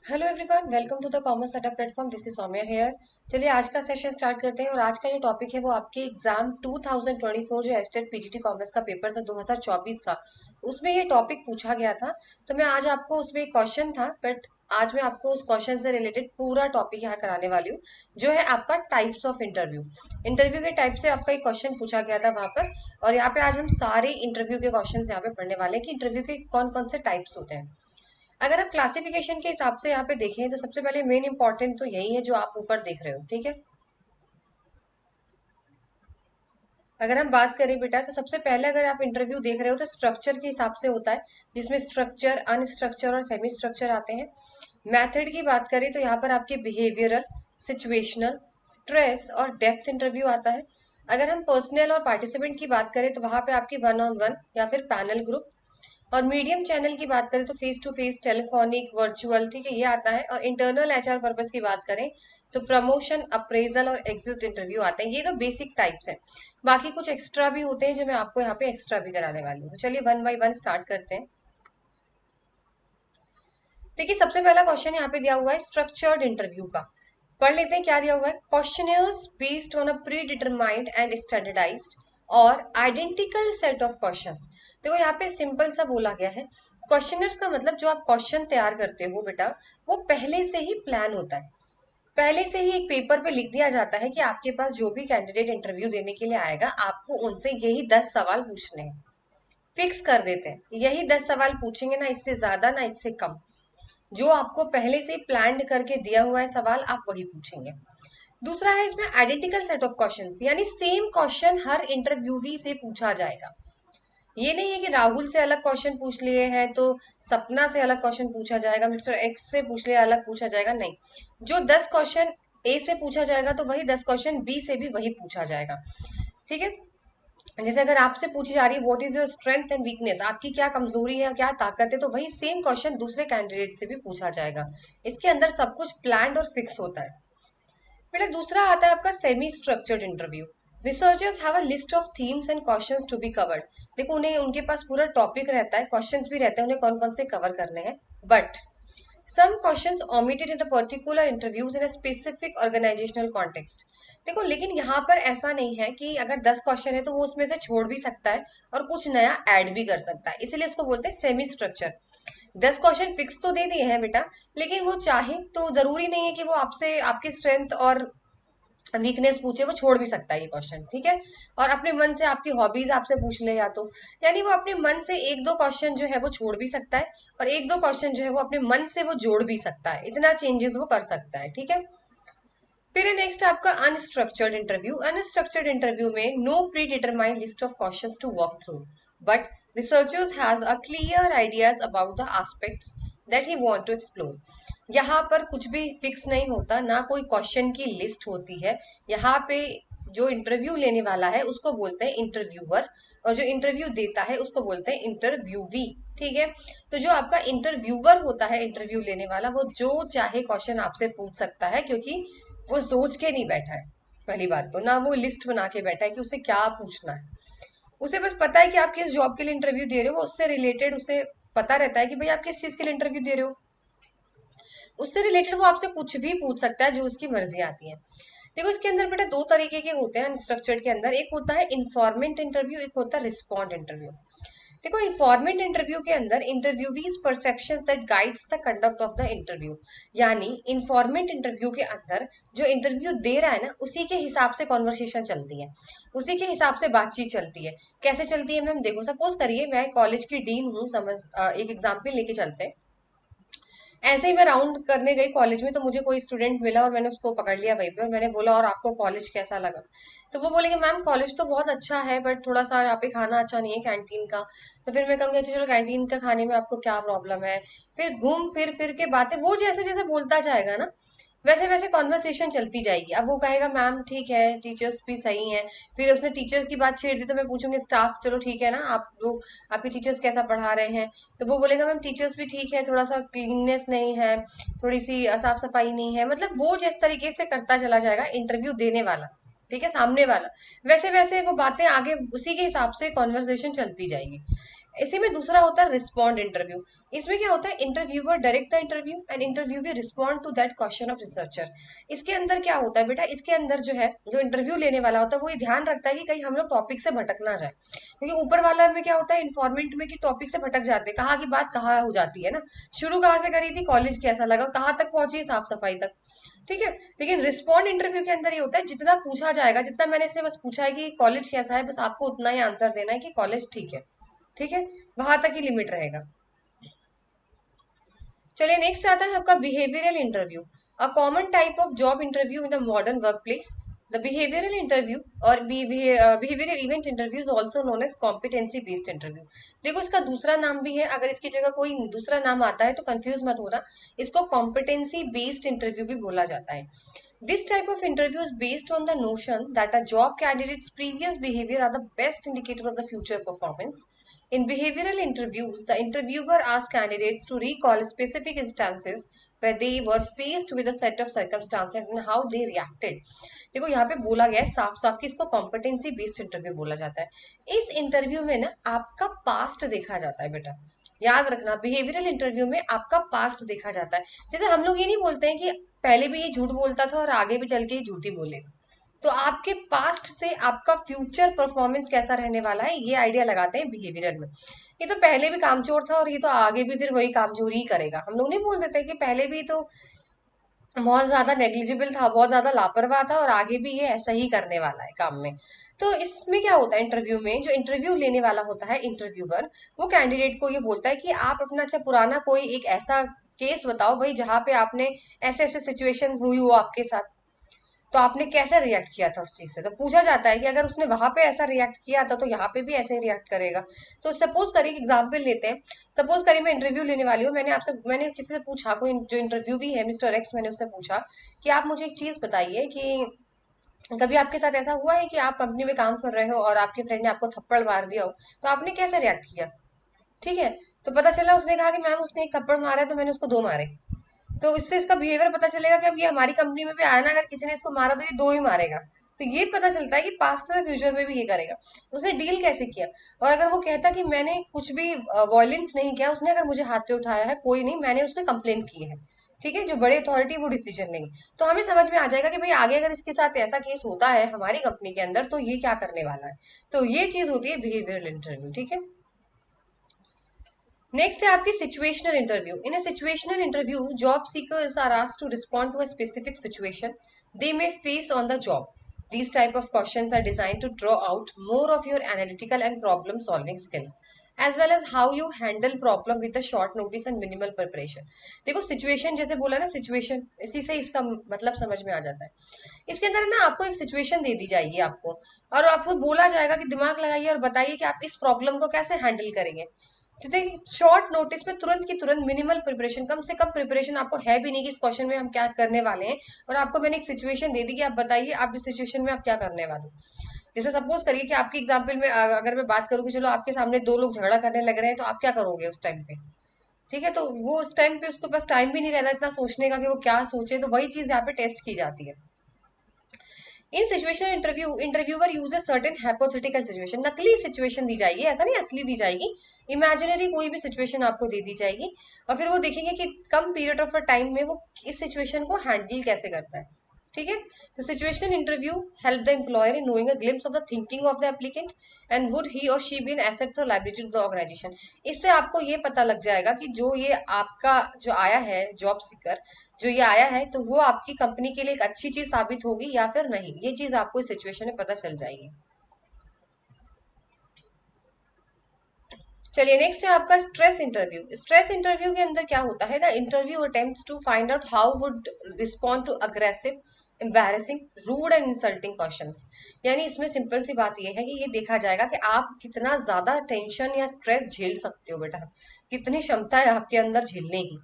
Hello everyone, welcome to the commerce setup platform. This is Saumya here. चलिए आज का session start करते हैं। और आज का जो टॉपिक है वो आपके एग्जाम 2024 जो एस्टेट पीजीटी कॉमर्स का पेपर था 2024 का, उसमें ये टॉपिक पूछा गया था। तो मैं आज आपको उसमें एक क्वेश्चन था, बट आज मैं आपको उस क्वेश्चन से रिलेटेड पूरा टॉपिक यहाँ कराने वाली हूँ, जो है आपका टाइप्स ऑफ इंटरव्यू। इंटरव्यू के टाइप से आपका एक क्वेश्चन पूछा गया था वहां पर। और यहाँ पे आज हम सारे इंटरव्यू के क्वेश्चन यहाँ पे पढ़ने वाले हैं कि इंटरव्यू के कौन कौन से टाइप्स होते हैं। अगर आप क्लासिफिकेशन के हिसाब से यहाँ पे देखें तो सबसे पहले मेन इंपॉर्टेंट तो यही है जो आप ऊपर देख रहे हो, ठीक है। अगर हम बात करें बेटा तो सबसे पहले अगर आप इंटरव्यू देख रहे हो तो स्ट्रक्चर के हिसाब से होता है, जिसमें स्ट्रक्चर, अनस्ट्रक्चर और सेमी स्ट्रक्चर आते हैं। मेथड की बात करें तो यहाँ पर आपके बिहेवियरल, सिचुएशनल, स्ट्रेस और डेप्थ इंटरव्यू आता है। अगर हम पर्सनल और पार्टिसिपेंट की बात करें तो वहां पे आपकी वन ऑन वन या फिर पैनल ग्रुप। और मीडियम चैनल की बात करें तो face to face, telephonic, virtual, ठीक है, ये आता है। और इंटरनल एचआर पर्पस की बात करें तो प्रमोशन, अप्रेजल और एग्जिट इंटरव्यू आते हैं। ये तो बेसिक टाइप्स हैं। बाकी कुछ एक्स्ट्रा भी होते हैं जो मैं आपको यहाँ पे एक्स्ट्रा भी कराने वाली हूँ। चलिए वन बाय वन स्टार्ट करते हैं। देखिए सबसे पहला क्वेश्चन यहाँ पे दिया हुआ है स्ट्रक्चर्ड इंटरव्यू का। पढ़ लेते हैं क्या दिया हुआ है। Questioners based on a pre determined and standardised और आइडेंटिकल सेट ऑफ क्वेश्चंस। देखो यहाँ पे सिंपल सा बोला गया है। क्वेश्चनर्स का मतलब जो आप क्वेश्चन तैयार करते हो बेटा, वो पहले से ही प्लान होता है। पहले से ही एक पेपर पे लिख दिया जाता है कि आपके पास जो भी कैंडिडेट इंटरव्यू देने के लिए आएगा, आपको उनसे यही 10 सवाल पूछने हैं। फिक्स कर देते हैं यही 10 सवाल पूछेंगे, ना इससे ज्यादा ना इससे कम। जो आपको पहले से प्लान करके दिया हुआ है सवाल, आप वही पूछेंगे। दूसरा है इसमें आइडेंटिकल सेट ऑफ क्वेश्चंस, यानी सेम क्वेश्चन हर इंटरव्यूवी से पूछा जाएगा। ये नहीं है कि राहुल से अलग क्वेश्चन पूछ लिए हैं तो सपना से अलग क्वेश्चन पूछा जाएगा, मिस्टर एक्स से पूछ लिया अलग पूछा जाएगा, नहीं। जो 10 क्वेश्चन ए से पूछा जाएगा तो वही 10 क्वेश्चन बी से भी वही पूछा जाएगा, ठीक है। जैसे अगर आपसे पूछी जा रही है what is your strength and weakness, आपकी क्या कमजोरी है क्या ताकत है, तो वही सेम क्वेश्चन दूसरे कैंडिडेट से भी पूछा जाएगा। इसके अंदर सब कुछ प्लान्ड और फिक्स होता है। बेटा दूसरा आता है आपका semi structured interview. Researchers have a list of themes and questions to be covered. देखो उन्हें, उनके पास पूरा टॉपिक रहता है, क्वेश्चंस भी रहते हैं, उन्हें कौन कौन से कवर करने हैं। But some questions omitted in a particular interviews in a specific organizational context। देखो लेकिन यहाँ पर ऐसा नहीं है कि अगर 10 क्वेश्चन है तो वो उसमें से छोड़ भी सकता है और कुछ नया ऐड भी कर सकता है, इसीलिए इसको बोलते हैं सेमी स्ट्रक्चर। 10 क्वेश्चन फिक्स तो दे दिए हैं बेटा, लेकिन वो चाहे तो जरूरी नहीं है कि वो आपसे आपकी स्ट्रेंथ और वीकनेस पूछे, वो छोड़ भी सकता है ये क्वेश्चन, ठीक है। और अपने मन से आपकी हॉबीज आपसे पूछ ले या तो, यानी वो अपने मन से एक दो क्वेश्चन जो है वो छोड़ भी सकता है और एक दो क्वेश्चन जो है वो अपने मन से वो जोड़ भी सकता है, इतना चेंजेस वो कर सकता है, ठीक है। फिर नेक्स्ट आपका अनस्ट्रक्चर्ड इंटरव्यू। अनस्ट्रक्चर्ड इंटरव्यू में no pre determined list of questions to work through, but researchers has a clear ideas about the aspects that he want to explore. यहाँ पर कुछ भी फिक्स नहीं होता, ना कोई क्वेश्चन की लिस्ट होती है। यहाँ पे जो इंटरव्यू लेने वाला है उसको बोलते हैं इंटरव्यूअर, और जो इंटरव्यू देता है उसको बोलते हैं इंटरव्यूवी, ठीक है। तो जो आपका इंटरव्यूअर होता है, इंटरव्यू लेने वाला, वो जो चाहे क्वेश्चन आपसे पूछ सकता है, क्योंकि वो सोच के नहीं बैठा है। पहली बात तो ना वो लिस्ट बना के बैठा है कि उसे क्या पूछना है। उसे बस पता है कि आप किस जॉब के लिए इंटरव्यू दे रहे हो, उससे रिलेटेड उसे पता रहता है कि भाई आप किस चीज के लिए इंटरव्यू दे रहे हो। उससे रिलेटेड वो आपसे कुछ भी पूछ सकता है जो उसकी मर्जी आती है। देखो इसके अंदर बेटा दो तरीके के होते हैं अनस्ट्रक्चर्ड के अंदर, एक होता है इन्फॉर्मेंट इंटरव्यू, एक होता है रिस्पॉन्ड इंटरव्यू। देखो इन्फॉर्मेंट इंटरव्यू के अंदर interviewees perceptions that guides the conduct of the interview. यानी इन्फॉर्मेंट इंटरव्यू के अंदर जो इंटरव्यू दे रहा है ना, उसी के हिसाब से कॉन्वर्सेशन चलती है, उसी के हिसाब से बातचीत चलती है। कैसे चलती है मैम, देखो सपोज करिए मैं कॉलेज की डीन हूँ, समझ एक एग्जाम्पल लेके चलते हैं। ऐसे ही मैं राउंड करने गई कॉलेज में, तो मुझे कोई स्टूडेंट मिला और मैंने उसको पकड़ लिया वहीं पे और मैंने बोला और आपको कॉलेज कैसा लगा। तो वो बोलेंगे मैम कॉलेज तो बहुत अच्छा है, बट थोड़ा सा यहाँ पे खाना अच्छा नहीं है कैंटीन का। तो फिर मैं कहूँगी अच्छा चलो कैंटीन का खाने में आपको क्या प्रॉब्लम है। फिर घूम फिर फिर के बातें, वो जैसे जैसे बोलता जाएगा ना, वैसे वैसे कॉन्वर्सेशन चलती जाएगी। अब वो कहेगा मैम ठीक है, टीचर्स भी सही हैं। फिर उसने टीचर्स की बात छेड़ दी तो मैं पूछूंगी स्टाफ चलो ठीक है ना, आप लोग आपके टीचर्स कैसा पढ़ा रहे हैं। तो वो बोलेगा मैम टीचर्स भी ठीक है, थोड़ा सा क्लीननेस नहीं है, थोड़ी सी साफ सफाई नहीं है। मतलब वो जिस तरीके से करता चला जाएगा इंटरव्यू देने वाला, ठीक है, सामने वाला, वैसे वैसे वो बातें आगे उसी के हिसाब से कॉन्वर्सेशन चलती जाएगी। इसी में दूसरा होता है रिस्पॉन्ड इंटरव्यू। इसमें क्या होता है, interviewer direct the interview and interviewer respond to that question of researcher. इसके अंदर क्या होता है बेटा, इसके अंदर जो है, जो इंटरव्यू लेने वाला होता है वो ये ध्यान रखता है कि कहीं हम लोग टॉपिक से भटक ना जाए, क्योंकि ऊपर वाला में क्या होता है इन्फॉर्मेंट में कि टॉपिक से भटक जाते हैं, कहाँ की बात कहाँ हो जाती है ना, शुरू कहाँ से करी थी, कॉलेज कैसा लगा, कहाँ तक पहुंची, साफ सफाई तक। ठीक है। लेकिन रिस्पॉन्ड इंटरव्यू के अंदर ये होता है जितना पूछा जाएगा, जितना मैंने इससे बस पूछा है कि कॉलेज कैसा है, बस आपको उतना ही आंसर देना है कि कॉलेज ठीक है। ठीक है, वहां तक ही लिमिट रहेगा। चलिए नेक्स्ट आता है आपका behavioural interview, a common type of job interview in the modern work place. The behavioural interview और behavioural event interview is also known as competency based interview. देखो इसका दूसरा नाम भी है, अगर इसकी जगह कोई दूसरा नाम आता है तो कंफ्यूज मत होना, इसको कॉम्पिटेंसी बेस्ड इंटरव्यू भी बोला जाता है। This type of interview is based on the notion that a job candidate's previous behavior are the best indicator of the future performance. In behavioral interviews, the interviewer asks candidates to recall specific instances where they were faced with a set of circumstances and how they reacted. देखो यहाँ पे बोला गया है साफ साफ कि इसको कॉम्पिटेंसी बेस्ड इंटरव्यू बोला जाता है। इस इंटरव्यू में ना आपका पास्ट देखा जाता है बेटा, याद रखना, बिहेवियरल इंटरव्यू में आपका पास्ट देखा जाता है। जैसे हम लोग ये नहीं बोलते हैं कि पहले भी ये झूठ बोलता था और आगे भी चल के ये झूठ ही बोलेगा, तो आपके पास्ट से आपका फ्यूचर परफॉर्मेंस कैसा रहने वाला है ये आइडिया लगाते हैं बिहेवियरल में। ये तो पहले भी कामचोर था और ये तो आगे भी फिर वही कामचोरी ही करेगा, हम लोग नहीं बोल देते कि पहले भी तो बहुत ज्यादा नेग्लिजिबल था, बहुत ज्यादा लापरवाह था और आगे भी ये ऐसा ही करने वाला है काम में। तो इसमें क्या होता है, इंटरव्यू में जो इंटरव्यू लेने वाला होता है इंटरव्यूअर, वो कैंडिडेट को ये बोलता है कि आप अपना अच्छा पुराना कोई एक ऐसा केस बताओ भाई जहां पे आपने ऐसे ऐसे सिचुएशन हुई हो आपके साथ, तो आपने कैसे रिएक्ट किया था उस चीज से। तो पूछा जाता है कि अगर उसने वहां पे ऐसा रिएक्ट किया था तो यहाँ पे भी ऐसे ही रिएक्ट करेगा। तो सपोज करिए एग्जाम्पल लेते हैं, सपोज करिए मैं इंटरव्यू लेने वाली हूँ, मैंने किसी से पूछा, कोई जो इंटरव्यू भी है मिस्टर एक्स, मैंने उससे पूछा कि आप मुझे एक चीज बताइए कि कभी आपके साथ ऐसा हुआ है कि आप कंपनी में काम कर रहे हो और आपके फ्रेंड ने आपको थप्पड़ मार दिया हो, तो आपने कैसे रिएक्ट किया। ठीक है। तो पता चला उसने कहा कि मैम उसने एक थप्पड़ मारा है तो मैंने उसको दो मारे। तो इससे इसका बिहेवियर पता चलेगा कि अब ये हमारी कंपनी में भी आया ना, अगर किसी ने इसको मारा तो ये दो ही मारेगा। तो ये पता चलता है कि पास्ट से फ्यूचर में भी ये करेगा। उसने डील कैसे किया। और अगर वो कहता कि मैंने कुछ भी वॉयलेंस नहीं किया, उसने अगर मुझे हाथ पे उठाया है कोई नहीं, मैंने उसमें कंप्लेन की है, ठीक है, जो बड़े अथॉरिटी वो डिसीजन लेंगे, तो हमें समझ में आ जाएगा कि भाई आगे अगर इसके साथ ऐसा केस होता है हमारी कंपनी के अंदर तो ये क्या करने वाला है। तो ये चीज होती है बिहेवियरल इंटरव्यू। ठीक है। नेक्स्ट है आपकी situational interview. In a situational interview job seekers are asked to respond to a specific situation they may face on the job. These type of questions are designed to draw out more of your analytical and problem solving skills as well as how you handle problem with a short notice and minimal preparation। देखो situation जैसे बोला ना, situation इसी से इसका मतलब समझ में आ जाता है। इसके अंदर ना आपको एक सिचुएशन दे दी जाएगी आपको, और आपको बोला जाएगा कि दिमाग लगाइए और बताइए कि आप इस प्रॉब्लम को कैसे हैंडल करेंगे। शॉर्ट नोटिस में तुरंत की तुरंत, मिनिमल प्रिपरेशन, कम से कम प्रिपरेशन आपको है भी नहीं कि इस क्वेश्चन में हम क्या करने वाले हैं, और आपको मैंने एक सिचुएशन दे दी कि आप बताइए आप इस सिचुएशन में आप क्या करने वाले हो। जैसे सपोज करिए कि आपकी एग्जाम्पल में अगर मैं बात करूँ कि चलो आपके सामने दो लोग झगड़ा करने लग रहे हैं, तो आप क्या करोगे उस टाइम पे। ठीक है। तो वो उस टाइम पे उसके पास टाइम भी नहीं रहता इतना सोचने का कि वो क्या सोचे, तो वही चीज यहाँ पे टेस्ट की जाती है। In situation interview interviewer uses certain hypothetical situation, नकली सिचुएशन दी जाएगी, ऐसा नहीं असली दी जाएगी, इमेजिनरी कोई भी सिचुएशन आपको दे दी जाएगी, और फिर वो देखेंगे कि कम पीरियड ऑफ टाइम में वो इस सिचुएशन को हैंडल कैसे करता है। ठीक है। तो situational interview help the employer in knowing a glimpse of the thinking of the applicant and would he और शी बी एन एसेट्स और लाइबिलिटी टू द ऑर्गेनाइजेशन। इससे आपको ये पता लग जाएगा कि जो ये आपका जो आया है जॉब सीकर, जो ये आया है, तो वो आपकी कंपनी के लिए एक अच्छी चीज साबित होगी या फिर नहीं, ये चीज आपको इस सिचुएशन में पता चल जाएगी। चलिए नेक्स्ट है आपका स्ट्रेस इंटरव्यू। स्ट्रेस इंटरव्यू के अंदर क्या होता है, the interview attempts to find out how would respond to aggressive, embarrassing, rude and insulting questions. यानी इसमें सिंपल सी बात यह है कि ये देखा जाएगा कि आप कितना ज्यादा टेंशन या स्ट्रेस झेल सकते हो बेटा, कितनी क्षमता है आपके अंदर झेलने की।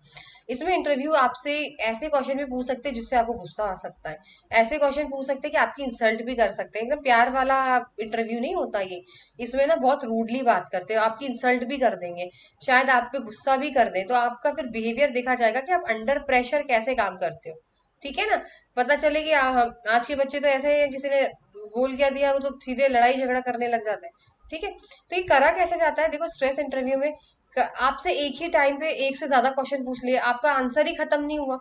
इसमें इंटरव्यू आपसे ऐसे क्वेश्चन भी पूछ सकते हैं जिससे आपको गुस्सा आ सकता है, ऐसे क्वेश्चन पूछ सकते हैं कि आपकी इंसल्ट भी कर सकते हैं, एकदम प्यार वाला इंटरव्यू नहीं होता ये। इसमें ना बहुत रूडली बात करते हो, आपकी इंसल्ट भी कर देंगे, शायद आप पे गुस्सा भी कर दें, तो आपका फिर बिहेवियर देखा जाएगा कि आप अंडर प्रेशर कैसे काम करते हो। ठीक है ना। पता चले कि आज के बच्चे तो ऐसे हैं, किसी ने बोल क्या दिया वो तो सीधे लड़ाई झगड़ा करने लग जाते हैं। ठीक है। तो ये करा कैसे जाता है, देखो स्ट्रेस इंटरव्यू में आपसे एक ही टाइम पे एक से ज्यादा क्वेश्चन पूछ लिए, आपका आंसर ही खत्म नहीं हुआ,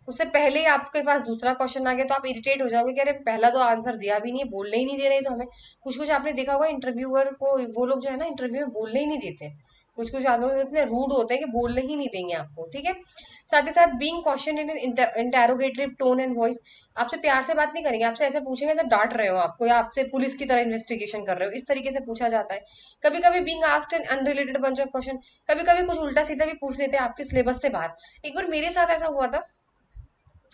उससे पहले ही आपके पास दूसरा क्वेश्चन आ गया, तो आप इरिटेट हो जाओगे कि अरे पहला तो आंसर दिया भी नहीं, बोलने ही नहीं दे रहे, तो हमें कुछ कुछ आपने देखा होगा इंटरव्यूअर को, वो लोग जो है ना इंटरव्यू में बोलने ही नहीं देते, कुछ कुछ आप लोग इतने रूड होते हैं कि बोलने ही नहीं देंगे आपको, ठीक है। साथ ही साथ being question in interrogative tone and voice, आपसे प्यार से बात नहीं करेंगे, आपसे ऐसे पूछेंगे तो डांट रहे हो आपको, या आपसे पुलिस की तरह इन्वेस्टिगेशन कर रहे हो, इस तरीके से पूछा जाता है। कभी कभी being asked an unrelated bunch of question, कभी कभी कुछ उल्टा सीधा भी पूछ लेते हैं आपके सिलेबस से बाहर। एक बार मेरे साथ ऐसा हुआ था,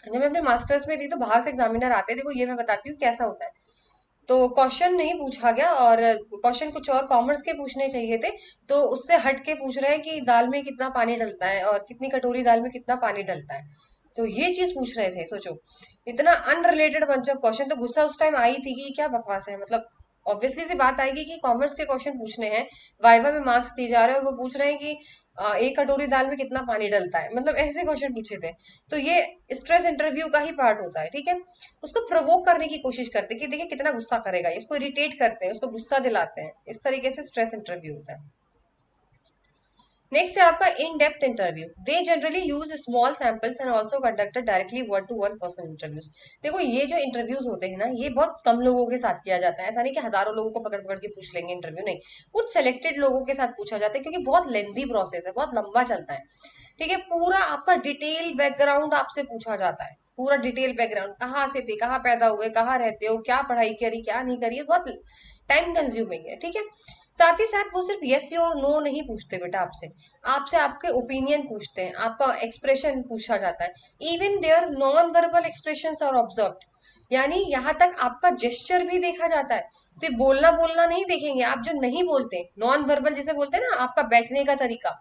जब मैं अपने मास्टर्स में थी तो बाहर से एग्जामिनर आते हैं, देखो ये मैं बताती हूँ कैसा होता है। तो क्वेश्चन नहीं पूछा गया, और क्वेश्चन कुछ और कॉमर्स के पूछने चाहिए थे, तो उससे हट के पूछ रहे हैं कि दाल में कितना पानी डलता है और कितनी कटोरी दाल में कितना पानी डलता है, तो ये चीज पूछ रहे थे, सोचो इतना अनरिलेटेड बंच ऑफ क्वेश्चन। तो गुस्सा उस टाइम आई थी कि क्या बकवास है, मतलब ऑब्वियसली सी बात आएगी कि कॉमर्स के क्वेश्चन पूछने हैं, वाइवा में मार्क्स दिए जा रहे हैं और वो पूछ रहे हैं कि एक कटोरी दाल में कितना पानी डलता है, मतलब ऐसे क्वेश्चन पूछे थे। तो ये स्ट्रेस इंटरव्यू का ही पार्ट होता है, ठीक है। उसको प्रोवोक करने की कोशिश करते हैं कि देखिए कितना गुस्सा करेगा ये, उसको इरिटेट करते हैं, उसको गुस्सा दिलाते हैं, इस तरीके से स्ट्रेस इंटरव्यू होता है। नेक्स्ट है आपका in depth interview, they generally use small samples and also conducted directly one two one person interviews. देखो ये जो इंटरव्यूज होते हैं ना, ये बहुत कम लोगों के साथ किया जाता है, ऐसा नहीं कि हजारों लोगों को पकड़ पकड़ के पूछ लेंगे इंटरव्यू, नहीं, कुछ सेलेक्टेड लोगों के साथ पूछा जाता है, क्योंकि बहुत लेंदी प्रोसेस है, बहुत लंबा चलता है, ठीक है। पूरा आपका डिटेल बैकग्राउंड आपसे पूछा जाता है, पूरा डिटेल बैकग्राउंड, कहाँ से थे, कहाँ पैदा हुए, कहाँ रहते हो, क्या पढ़ाई करी, क्या नहीं करी, बहुत टाइम कंज्यूमिंग है, ठीक है। साथ ही साथ वो सिर्फ यस और नो नहीं पूछते बेटा आपसे, आपसे आपके ओपिनियन पूछते हैं, आपका एक्सप्रेशन पूछा जाता है, even their non verbal expression are observed, यानी यहाँ तक आपका जेस्चर भी देखा जाता है, सिर्फ बोलना बोलना नहीं देखेंगे, आप जो नहीं बोलते नॉन वर्बल जिसे बोलते हैं ना, आपका बैठने का तरीका,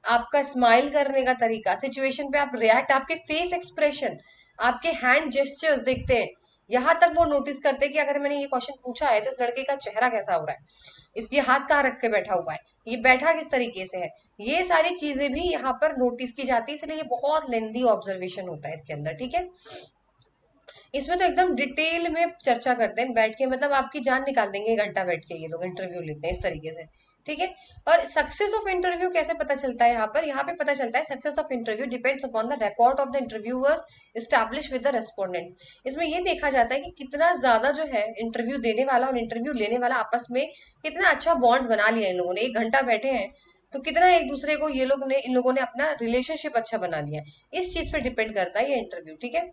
आपका स्माइल करने का तरीका, सिचुएशन पे आप रिएक्ट, आपके फेस एक्सप्रेशन, आपके हैंड जेस्चर्स देखते हैं, यहाँ तक वो नोटिस करते हैं कि अगर मैंने ये क्वेश्चन पूछा है तो इस लड़के का चेहरा कैसा हो रहा है, इसके हाथ कहाँ रख के बैठा हुआ है, ये बैठा किस तरीके से है, ये सारी चीजें भी यहाँ पर नोटिस की जाती है, इसलिए ये बहुत लेंदी ऑब्जर्वेशन होता है इसके अंदर, ठीक है। इसमें तो एकदम डिटेल में चर्चा करते हैं बैठ के, मतलब आपकी जान निकाल देंगे, 1 घंटा बैठ के ये लोग इंटरव्यू लेते हैं इस तरीके से, ठीक है। और सक्सेस ऑफ इंटरव्यू कैसे पता चलता है, यहाँ पे पता चलता है success of interview depends upon the record of the interviewers establish with the respondents. इसमें ये देखा जाता है कि कितना ज्यादा जो है इंटरव्यू देने वाला और इंटरव्यू लेने वाला आपस में कितना अच्छा बॉन्ड बना लिया इन लोगों ने, 1 घंटा बैठे हैं तो कितना एक दूसरे को ये लोग ने, इन लोगों ने अपना रिलेशनशिप अच्छा बना लिया है, इस चीज पे डिपेंड करता है ये इंटरव्यू, ठीक है।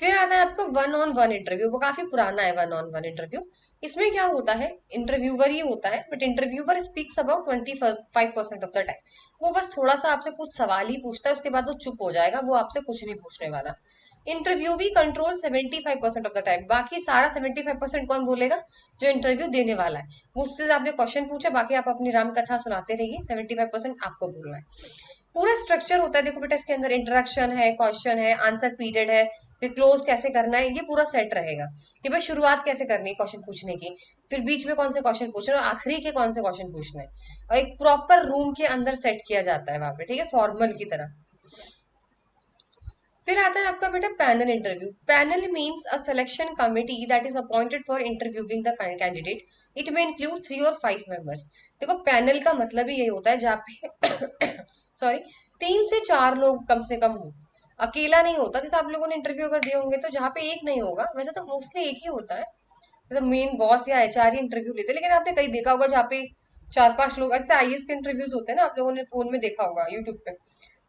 फिर आता है आपका वन ऑन वन इंटरव्यू, वो काफी पुराना है वन ऑन वन इंटरव्यू। इसमें क्या होता है, इंटरव्यूवर ही होता है, but interviewer speaks about 25% of the time, वो बस थोड़ा सा आपसे कुछ सवाल ही पूछता है, उसके बाद वो चुप हो जाएगा, वो आपसे कुछ नहीं पूछने वाला। इंटरव्यू भी कंट्रोल 75% ऑफ द टाइम, बाकी सारा 75% कौन बोलेगा, जो इंटरव्यू देने वाला है, वो उससे आपने क्वेश्चन पूछे, बाकी आप अपनी राम कथा सुनाते रहिए, 75% आपको बोलना है। पूरा स्ट्रक्चर होता है, देखो बेटा इसके अंदर इंट्रोडक्शन है, क्वेश्चन है, आंसर पीरियड है, फिर क्लोज कैसे करना है, ये पूरा सेट रहेगा कि भाई शुरुआत कैसे करनी है क्वेश्चन पूछने की, फिर बीच में कौन से क्वेश्चन पूछने और आखिरी के कौन से क्वेश्चन पूछने हैं, और एक प्रॉपर रूम के अंदर सेट किया जाता है वहां पे, ठीक है, फॉर्मल की तरह। फिर आता है आपका बेटा panel interview. Panel means a selection committee that is appointed for interviewing the candidate, it में इंक्लूड 3 और 5 मेंबर्स। देखो पैनल का मतलब ही यही होता है जहाँ पे सॉरी 3 से 4 लोग कम से कम हो, अकेला नहीं होता, जैसे आप लोगों ने इंटरव्यू अगर दिए होंगे तो जहाँ पे एक नहीं होगा, वैसे तो मोस्टली एक ही होता है, मतलब मेन बॉस या एचआर ही इंटरव्यू लेते हैं, लेकिन आपने कहीं देखा होगा जहाँ पे 4-5 लोग, ऐसे आईएएस के इंटरव्यूज होते हैं ना, आप लोगों ने फोन में देखा होगा यूट्यूब पे,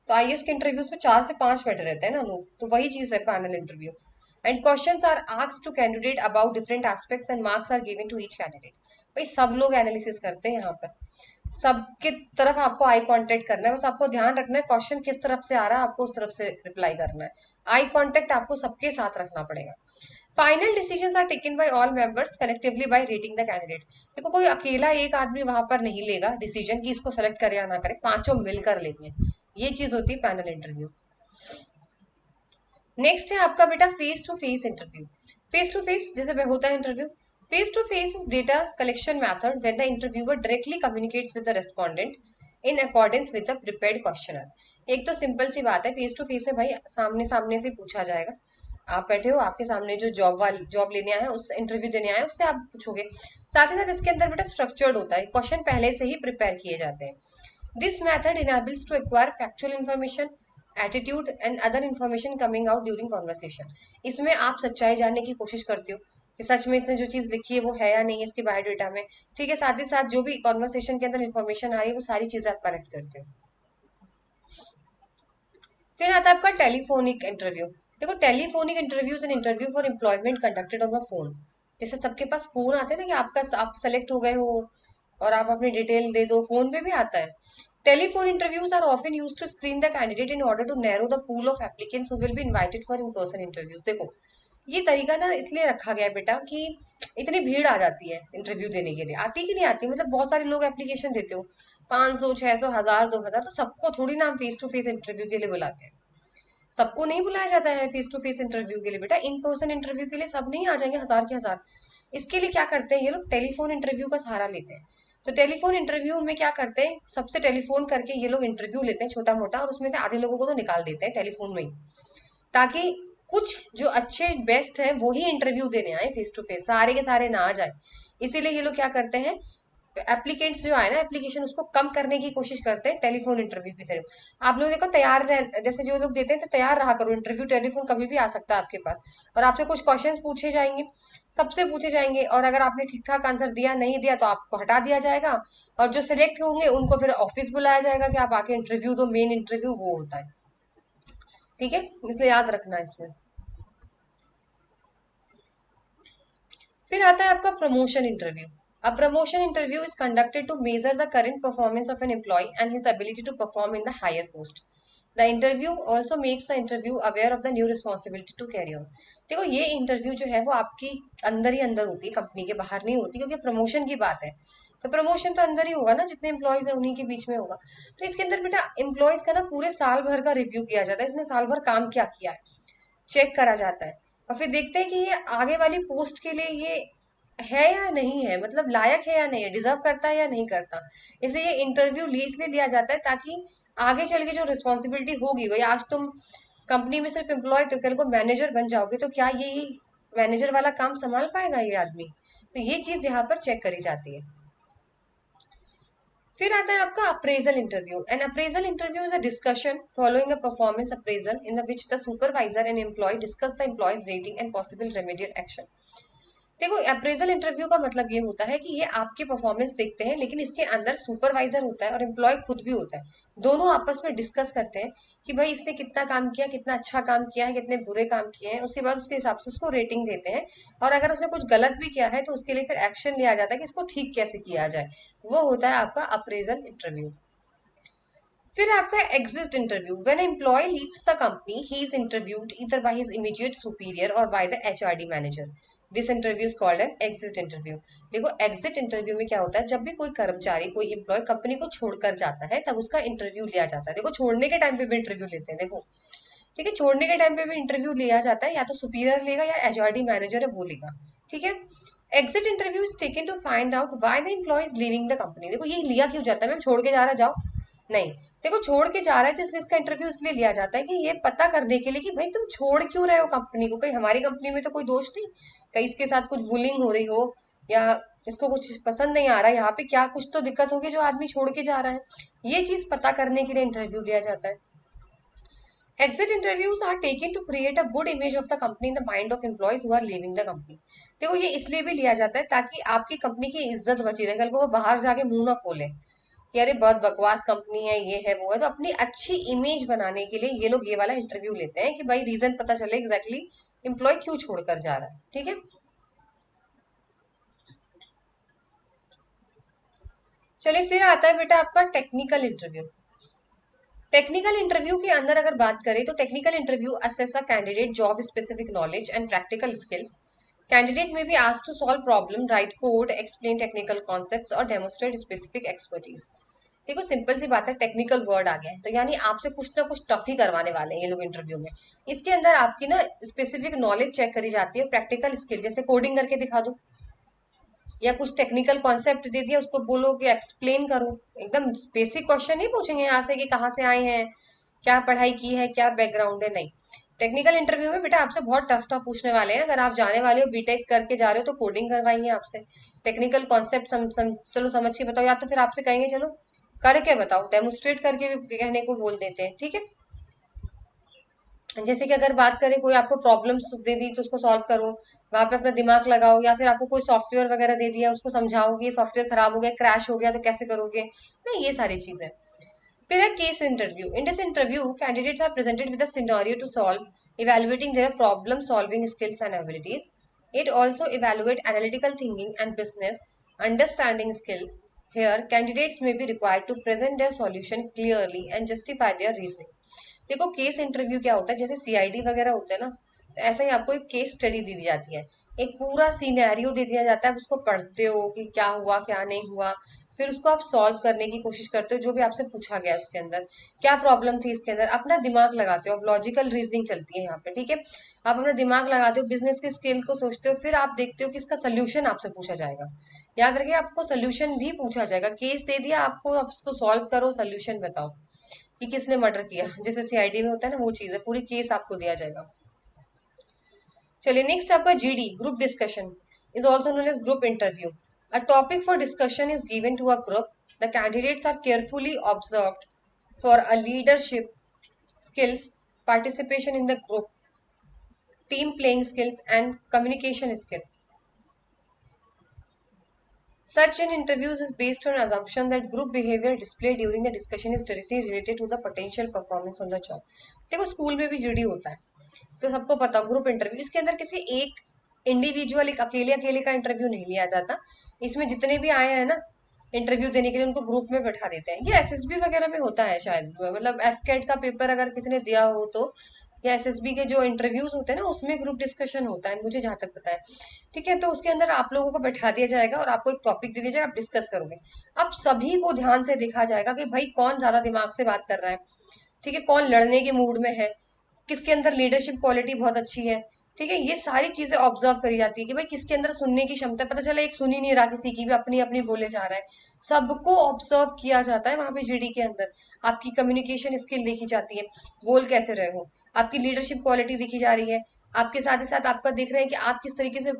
तो आईएएस के इंटरव्यूज में 4 से 5 बैठे रहते हैं ना लोग, तो वही चीज है panel interview. And questions are asked to candidate about different aspects and marks are given to each candidate. भाई सब लोग एनालिसिस करते हैं यहाँ पर, सबके तरफ आपको आई कांटेक्ट करना है, बस आपको ध्यान रखना है क्वेश्चन किस तरफ से आ रहा है, आपको उस तरफ से रिप्लाई करना है, आई कांटेक्ट आपको सबके साथ रखना पड़ेगा। Final decisions are taken by all members collectively by rating the candidate. देखो कोई अकेला एक आदमी वहां पर नहीं लेगा डिसीजन की इसको सेलेक्ट करे या ना करे, पांचों मिलकर लेंगे, ये चीज होती है पैनल इंटरव्यू। नेक्स्ट है आपका बेटा face to face interview. Face to face जैसे होता है interview, face to face is data collection method when the interviewer directly communicates with the respondent in accordance with the prepared questioner. एक तो simple सी बात है, फेस टू फेस में भाई सामने सामने से पूछा जाएगा, आप बैठे हो, आपके सामने जो जॉब लेने आया है, उस इंटरव्यू देने आया है, उससे आप पूछोगे। साथ ही साथ इसके अंदर बेटा स्ट्रक्चर्ड होता है, क्वेश्चन पहले से ही प्रिपेयर किए जाते हैं। This method enables to acquire factual information, attitude and other information coming out during conversation. इसमें आप सच्चाई जानने की कोशिश करते हो कि सच में इसने जो चीज लिखी है वो है या नहीं है इसके बायोडेटा में, ठीक है। साथ ही साथ जो भी कॉन्वर्सेशन के अंदर इन्फॉर्मेशन आ रही है वो सारी चीजें आप कलेक्ट करते हो। फिर आता है आपका टेलीफोनिक इंटरव्यू। देखो, telephonic interview an interview for employment conducted on the phone. जैसे सबके पास फोन आते हैं ना कि आपका आप सेलेक्ट हो गए हो और आप अपनी डिटेल दे दो, फोन पे भी आता है। Telephone interviews are often used to screen the candidate in order to narrow the pool of applicants who will be invited for in person interviews. देखो, ये तरीका ना इसलिए रखा गया है बेटा कि इतनी भीड़ आ जाती है इंटरव्यू देने के लिए, आती कि नहीं आती, मतलब बहुत सारे लोग एप्लीकेशन देते हो, 500 600 1000 2000, तो सबको थोड़ी ना हम फेस टू फेस इंटरव्यू के लिए बुलाते हैं। सबको नहीं बुलाया जाता है फेस टू फेस इंटरव्यू के लिए बेटा, इन पर्सन इंटरव्यू के लिए सब नहीं आ जाएंगे हजार के हजार। इसके लिए क्या करते हैं ये लोग, टेलीफोन इंटरव्यू का सहारा लेते हैं। तो टेलीफोन इंटरव्यू में क्या करते हैं, सबसे टेलीफोन करके ये लोग इंटरव्यू लेते हैं छोटा मोटा, और उसमें से आधे लोगों को तो निकाल देते हैं टेलीफोन में ही, ताकि कुछ जो अच्छे बेस्ट है वो ही इंटरव्यू देने आए फेस टू फेस, सारे के सारे ना आ जाए। इसीलिए ये लोग क्या करते हैं, एप्लीकेंट्स जो आए ना एप्लीकेशन, उसको कम करने की कोशिश करते हैं टेलीफोन इंटरव्यू की तरह। आप लोग देखो तैयार जैसे जो लोग देते हैं तो तैयार रहा करो, इंटरव्यू टेलीफोन कभी भी आ सकता है आपके पास, और आपसे कुछ क्वेश्चंस पूछे जाएंगे, सबसे पूछे जाएंगे, और अगर आपने ठीक ठाक आंसर दिया नहीं दिया तो आपको हटा दिया जाएगा, और जो सिलेक्ट होंगे उनको फिर ऑफिस बुलाया जाएगा कि आप आके इंटरव्यू दो, मेन इंटरव्यू वो होता है, ठीक है। इसलिए याद रखना है इसमें। फिर आता है आपका promotion interview. A promotion interview is conducted to measure the current performance of an employee and his ability to perform in the higher post. The interview also makes the interview aware of the new responsibility to carry on. देखो, ये interview जो है वो आपकी अंदर ही अंदर होती है, कंपनी के बाहर नहीं होती, क्योंकि प्रमोशन की बात है। तो प्रमोशन तो अंदर ही होगा ना, जितने एम्प्लॉयज है उन्हीं के बीच में होगा। तो इसके अंदर बेटा एम्प्लॉयज का ना पूरे साल भर का रिव्यू किया जाता है, इसने साल भर काम क्या किया है चेक करा जाता है, और फिर देखते हैं कि ये आगे वाली पोस्ट के लिए ये है या नहीं है, मतलब लायक है या नहीं है, डिजर्व करता है या नहीं करता। इसलिए ये इंटरव्यू इसलिए लिया जाता है ताकि आगे चल के जो रिस्पॉन्सिबिलिटी होगी, भाई आज तुम कंपनी में सिर्फ एम्प्लॉय तो कल को मैनेजर बन जाओगे, तो क्या ये मैनेजर वाला काम संभाल पाएगा ये आदमी, तो ये चीज यहाँ पर चेक करी जाती है। फिर आता है आपका appraisal interview. An appraisal interview is a discussion following a performance appraisal in which the supervisor and employee discuss the employee's rating and possible remedial action. देखो, अप्रेजल इंटरव्यू का मतलब ये होता है कि ये आपकी परफॉर्मेंस देखते हैं, लेकिन इसके अंदर सुपरवाइजर होता है और एम्प्लॉय खुद भी होता है, दोनों आपस में डिस्कस करते हैं कि भाई इसने कितना काम किया, कितना अच्छा काम किया है, कितने बुरे काम किए हैं, उसके बाद उसके हिसाब से उसको रेटिंग देते हैं। और अगर उसने कुछ गलत भी किया है तो उसके लिए फिर एक्शन लिया जाता है कि इसको ठीक कैसे किया जाए, वो होता है आपका अप्रेजल इंटरव्यू। फिर आपका exit interview. When employ leaves the company he is interviewed either by his immediate superior और by the HRD manager. This interview is called an exit interview. देखो, एग्जिट इंटरव्यू में क्या होता है, जब भी कोई कर्मचारी कोई एम्प्लॉय कंपनी को छोड़कर जाता है तब उसका इंटरव्यू लिया जाता है। देखो, छोड़ने के टाइम पे भी इंटरव्यू लेते हैं, देखो, ठीक है, छोड़ने के टाइम पे भी इंटरव्यू लिया जाता है, या तो सुपीरियर लेगा या एचआरडी मैनेजर है वो लेगा, ठीक है। Exit interview is taken to find out why the employee is leaving the company. देखो, ये लिया क्यों जाता है, मैम छोड़ के जा रहा, जाओ नहीं। देखो, छोड़ के जा रहा है तो इसलिए इसका इंटरव्यू इसलिए लिया जाता है कि ये पता करने के लिए कि भाई तुम छोड़ क्यों रहे हो कंपनी को, कहीं हमारी कंपनी में तो कोई दोष नहीं, कहीं इसके साथ कुछ बुलिंग हो रही हो, या इसको कुछ पसंद नहीं आ रहा है यहाँ पे, क्या कुछ तो दिक्कत होगी जो आदमी छोड़ के जा रहा है, ये चीज पता करने के लिए इंटरव्यू लिया जाता है। Exit interviews are taken to create a good image of the company in the mind of employees who are leaving the company. देखो, ये इसलिए भी लिया जाता है ताकि आपकी कंपनी की इज्जत बची रहे, कल को वो बाहर जाके मुंह ना खोले कि अरे बहुत बकवास कंपनी है, ये है वो है। तो अपनी अच्छी इमेज बनाने के लिए ये लोग ये वाला इंटरव्यू लेते हैं कि भाई रीजन पता चले एग्जैक्टली एम्प्लॉय क्यों छोड़कर जा रहा है, ठीक है। चलिए, फिर आता है बेटा आपका टेक्निकल इंटरव्यू। टेक्निकल इंटरव्यू के अंदर अगर बात करें तो technical interview assess a candidate job specific knowledge and practical skills. Candidate may be asked to solve problem, write code, explain technical concepts और डेमोस्ट्रेट स्पेसिफिक एक्सपर्टीज। देखो, सिंपल सी बात है, टेक्निकल वर्ड आ गया है तो यानी आपसे कुछ ना कुछ टफ ही करवाने वाले हैं ये लोग इंटरव्यू में। इसके अंदर आपकी ना स्पेसिफिक नॉलेज चेक करी जाती है, प्रैक्टिकल स्किल जैसे कोडिंग करके दिखा दो, या कुछ टेक्निकल कॉन्सेप्ट दे दिया उसको बोलो कि एक्सप्लेन करो। एकदम बेसिक क्वेश्चन नहीं पूछेंगे यहाँ से कि कहाँ से आए हैं, क्या पढ़ाई की है, क्या बैकग्राउंड है, नहीं। टेक्निकल इंटरव्यू में बेटा आपसे बहुत टफ टफ पूछने वाले हैं। अगर आप जाने वाले हो बीटेक करके जा रहे हो तो कोडिंग करवाएंगे आपसे, टेक्निकल कॉन्सेप्ट चलो समझ के बताओ, या तो फिर आपसे कहेंगे चलो करके बताओ, डेमोस्ट्रेट करके भी कहने को बोल देते हैं, ठीक है। जैसे कि अगर बात करें कोई आपको प्रॉब्लम्स दे दी तो उसको सॉल्व करो, वहां पे अपना दिमाग लगाओ, या फिर आपको कोई सॉफ्टवेयर वगैरह दे दिया उसको समझाओ कि ये सॉफ्टवेयर खराब हो गया, क्रैश हो गया तो कैसे करोगे ना, ये सारी चीजें। फिर है case interview. In this interview candidates are presented with a scenario to solve evaluating their problem solving skills and abilities. It also evaluate analytical thinking and business understanding skills. Here, candidates may be required to present their solution clearly and justify their reasoning. देखो case interview क्या होता है, जैसे CID वगैरह होते हैं ना, तो ऐसा ही आपको एक केस स्टडी दी दी जाती है, एक पूरा सिनेरियो दे दिया जाता है, आप उसको पढ़ते हो कि क्या हुआ क्या नहीं हुआ, फिर उसको आप सॉल्व करने की कोशिश करते हो, जो भी आपसे पूछा गया उसके अंदर क्या प्रॉब्लम थी, इसके अंदर अपना दिमाग लगाते हो, अब लॉजिकल रीजनिंग चलती है यहाँ पे, ठीक है। आप अपना दिमाग लगाते हो, बिजनेस के स्किल को सोचते हो, फिर आप देखते हो कि इसका सोल्यूशन आपसे पूछा जाएगा। याद रखिए आपको सोल्यूशन भी पूछा जाएगा, केस दे दिया आपको, आप उसको सॉल्व करो, सोल्यूशन बताओ कि किसने मर्डर किया, जैसे सीआईडी में होता है ना, वो चीज है, पूरी केस आपको दिया जाएगा। चलिए नेक्स्ट आपका GD, group discussion, is also known as group interview. A topic for discussion is given to a group. The candidates are carefully observed for a leadership skills, participation in the group, team playing skills, and communication skill. Such an interviews is based on assumption that group behavior displayed during the discussion is directly related to the potential performance on the job. देखो school में भी GD होता है, तो सबको पता group interview, इसके अंदर किसी एक इंडिविजुअल, एक अकेले अकेले का इंटरव्यू नहीं लिया जाता। इसमें जितने भी आए हैं ना इंटरव्यू देने के लिए, उनको ग्रुप में बैठा देते हैं। ये एसएसबी वगैरह में होता है शायद, मतलब एफकेट का पेपर अगर किसी ने दिया हो तो, या एसएसबी के जो इंटरव्यूज होते हैं ना उसमें ग्रुप डिस्कशन होता है, मुझे जहां तक पता है, ठीक है। तो उसके अंदर आप लोगों को बैठा दिया जाएगा और आपको एक टॉपिक दे दिया जाएगा, आप डिस्कस करोगे। अब सभी को ध्यान से देखा जाएगा कि भाई कौन ज्यादा दिमाग से बात कर रहा है, ठीक है, कौन लड़ने के मूड में है, किसके अंदर लीडरशिप क्वालिटी बहुत अच्छी है, ठीक है। ये सारी चीजें ऑब्जर्व करी जाती है कि भाई किसके अंदर सुनने की क्षमता है, पता चला एक सुन ही नहीं रहा, किसी की भी अपनी अपनी बोले जा रहा है, सबको ऑब्जर्व किया जाता है वहां पे जीडी के अंदर। आपकी कम्युनिकेशन स्किल देखी जाती है, बोल कैसे रहे हो, आपकी लीडरशिप क्वालिटी देखी जा रही है, आपके साथ ही साथ आपका देख रहे हैं कि आप किस तरीके से,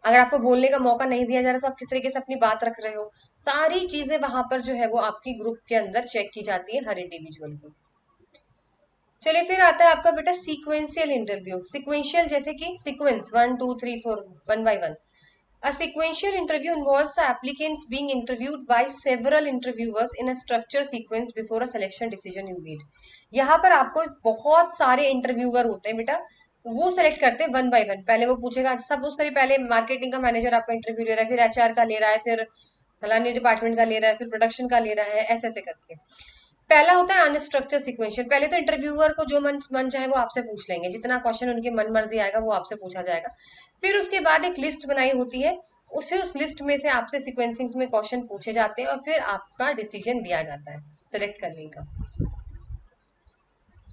अगर आपको बोलने का मौका नहीं दिया जा रहा तो आप किस तरीके से अपनी बात रख रहे हो, सारी चीजें वहां पर जो है वो आपकी ग्रुप के अंदर चेक की जाती है हर इंडिविजुअल की। चलिए फिर आता है आपका बेटा सीक्वेंशियल इंटरव्यू। सीक्वेंशियल जैसे कि sequence 1 2 3 4, one by one. A sequential interview involves the applicants being interviewed by several interviewers in a structured sequence before a selection decision is made. यहाँ पर आपको बहुत सारे इंटरव्यूअर होते हैं बेटा, वो सेलेक्ट करते हैं वन बाय वन। पहले वो पूछेगा, सब उस करिए, पहले मार्केटिंग का मैनेजर आपका इंटरव्यू ले रहा है, फिर एचआर का ले रहा है, फिर फलानी डिपार्टमेंट का ले रहा है, फिर प्रोडक्शन का ले रहा है, ऐसे ऐसे करके। पहला होता है अनस्ट्रक्चर सिक्वेंशियल। पहले तो इंटरव्यूअर को जो मन मन चाहे वो आपसे पूछ लेंगे, जितना क्वेश्चन उनके मन मर्जी आएगा वो आपसे पूछा जाएगा। फिर उसके बाद एक लिस्ट बनाई होती है, फिर उस लिस्ट में से आपसे सिक्वेंसिंग में क्वेश्चन पूछे जाते हैं और फिर आपका डिसीजन दिया जाता है सेलेक्ट करने का।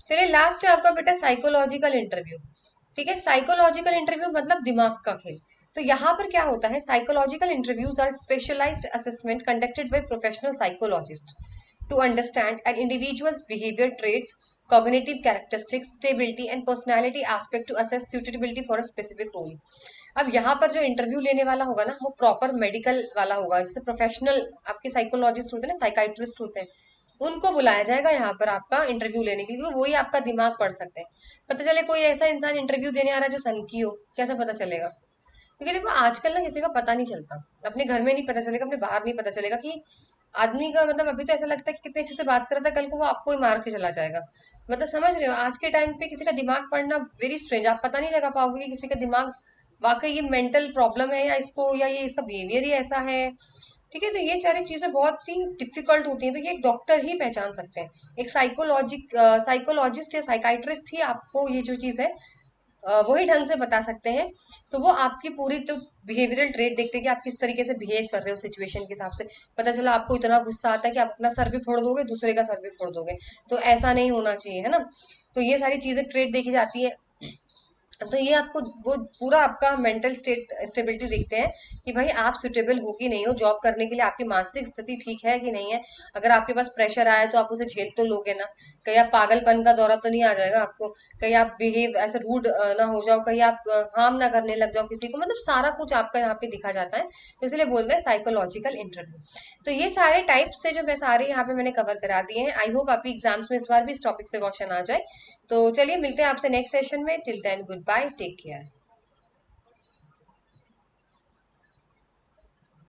चलिए लास्ट है आपका बेटा साइकोलॉजिकल इंटरव्यू, ठीक है। साइकोलॉजिकल इंटरव्यू मतलब दिमाग का खेल। तो यहाँ पर क्या होता है, psychological interviews are specialised assessment conducted by professional psychologist to understand an individual's behavior traits, cognitive characteristics, stability and personality aspect to assess suitability for a specific role. अब यहाँ पर जो इंटरव्यू लेने वाला होगा ना वो प्रॉपर मेडिकल वाला होगा, जैसे प्रोफेशनल आपके साइकोलॉजिस्ट होते हैं ना, साइकाइट्रिस्ट होते हैं, उनको बुलाया जाएगा यहाँ पर आपका इंटरव्यू लेने के लिए, क्योंकि वही आपका दिमाग पढ़ सकते हैं। पता चले कोई ऐसा इंसान इंटरव्यू देने आ रहा है जो सनकी हो, कैसे पता चलेगा? क्योंकि देखो आजकल ना किसी का पता नहीं चलता, अपने घर में नहीं पता चलेगा, अपने बाहर नहीं पता चलेगा कि आदमी का, मतलब अभी तो ऐसा लगता है कि कितने अच्छे से बात कर रहा था, कल को वो आपको ही मार के चला जाएगा। मतलब समझ रहे हो, आज के टाइम पे किसी का दिमाग पढ़ना वेरी स्ट्रेंज, आप पता नहीं लगा पाओगे कि किसी का दिमाग वाकई ये मेंटल प्रॉब्लम है या इसको, या ये इसका बिहेवियर ही ऐसा है, ठीक है। तो ये सारी चीजें बहुत ही डिफिकल्ट होती हैं, तो ये एक डॉक्टर ही पहचान सकते हैं, एक साइकोलॉजिस्ट या साइकाइट्रिस्ट ही आपको ये जो चीज है वही ढंग से बता सकते हैं। तो वो आपकी पूरी तो बिहेवियरल ट्रेट देखते हैं कि आप किस तरीके से बिहेव कर रहे हो सिचुएशन के हिसाब से। पता चला आपको इतना गुस्सा आता है कि आप अपना सर भी फोड़ दोगे, दूसरे का सर भी फोड़ दोगे, तो ऐसा नहीं होना चाहिए, है ना। तो ये सारी चीजें ट्रेट देखी जाती है। तो ये आपको वो पूरा आपका मेंटल स्टेबिलिटी देखते हैं कि भाई आप सुटेबल हो कि नहीं हो जॉब करने के लिए, आपकी मानसिक स्थिति ठीक है कि नहीं है। अगर आपके पास प्रेशर आया तो आप उसे झेल तो लोगे ना, कहीं आप पागलपन का दौरा तो नहीं आ जाएगा आपको, कहीं आप बिहेव ऐसे रूड ना हो जाओ, कहीं आप हार्म ना करने लग जाओ किसी को, मतलब सारा कुछ आपका यहाँ पे दिखा जाता है। तो इसलिए बोलते हैं साइकोलॉजिकल इंटरव्यू। तो ये सारे टाइप से जो मैं सारे यहाँ पे मैंने कवर करा दिए हैं, आई होप आपकी एग्जाम्स में इस बार भी इस टॉपिक से क्वेश्चन आ जाए। तो चलिए मिलते हैं आपसे नेक्स्ट सेशन में, till then good bye, take care.